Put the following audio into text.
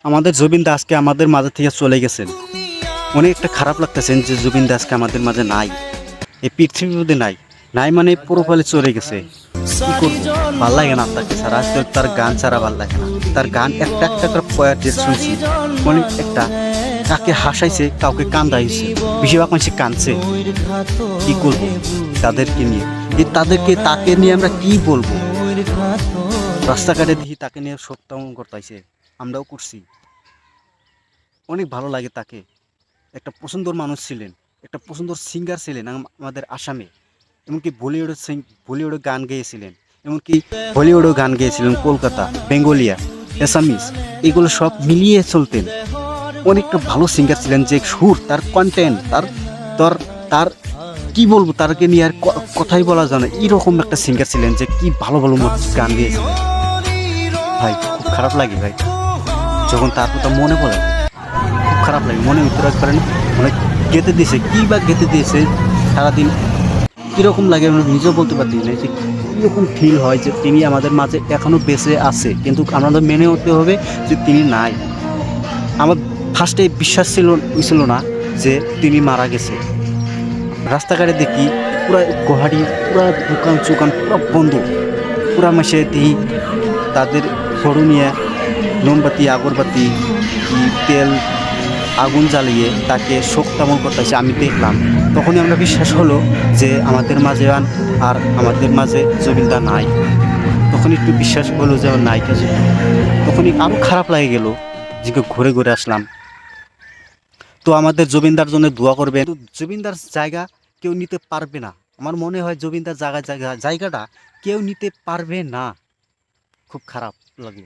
আমাদের জুবিন দা আজকে আমাদের মাঝে থেকে চলে গেছেন। অনেক একটা খারাপ লাগতেছেন যে জুবিন দা আজকে আমাদের মাঝে নাই, এই পৃথিবীর মধ্যে নাই। নাই মানে পুরোপালে চলে গেছে। কি করবো, ভাল লাগে না তাকে ছাড়া। আজকে তার গান ছাড়া ভাল লাগে না। তার গান একটা একটা করে পয়ার যে শুনছি, অনেক একটা কাকে হাসাইছে, কাউকে কান্দাইছে, বেশিরভাগ মানুষ কাঁদছে। কি করবো তাদেরকে নিয়ে, তাকে নিয়ে আমরা কি বলবো? রাস্তাঘাটে দেখি তাকে নিয়ে সপ্তাহ করতেছে, আমরাও করছি। অনেক ভালো লাগে তাকে। একটা পছন্দর মানুষ ছিলেন, একটা পছন্দর সিঙ্গার ছিলেন আমাদের আসামে। এমনকি বলিউডে গান গেয়েছিলেন, এমনকি হলিউডেও গান গেয়েছিলেন। কলকাতা, বেঙ্গলিয়া, এসামিস, এগুলো সব মিলিয়ে চলতেন। অনেকটা ভালো সিঙ্গার ছিলেন, যে সুর, তার কন্টেন্ট, তার তার কি বলবো, তারকে নিয়ে আর কথাই বলা যায় না। এরকম একটা সিঙ্গার ছিলেন যে কি ভালো ভালো গান গেয়েছিলেন। ভাই খুব খারাপ লাগে ভাই, যখন তার কথা মনে পড়ে খুব খারাপ লাগে। মনে ভিতরে একবারে মানে গেঁথে দিয়েছে, কী বা গেঁথে দিয়েছে সারাদিন। কীরকম লাগে আমরা নিজেও বলতে পারছি না, যে কীরকম ফিল হয় যে তিনি আমাদের মাঝে এখনও বেঁচে আছে, কিন্তু আমাদের মেনে হতে হবে যে তিনি নাই। আমার ফার্স্টে বিশ্বাস ছিল না যে তিনি মারা গেছে। রাস্তাঘাটে দেখি পুরা গুয়াহাটি, পুরা দোকান চোকান পুরা বন্ধ। পুরা মাসে দিই তাদের ফটো নিয়ে মোমবাতি, আগরবাতি, কি তেল, আগুন জ্বালিয়ে তাকে শোক তামল করতেছে আমি দেখলাম। তখনই আমরা বিশ্বাস হলো যে আমাদের মাঝে আমাদের মাঝে জুবিনদা নাই। তখন একটু বিশ্বাস হলো যে নাইটা যে, তখনই আরও খারাপ লাগে গেল যে ঘুরে ঘুরে আসলাম। তো আমাদের জুবিনদার জন্য দোয়া করবেন। জুবিনদার জায়গা কেউ নিতে পারবে না। আমার মনে হয় জুবিনদার জায়গাটা কেউ নিতে পারবে না। খুব খারাপ লাগে।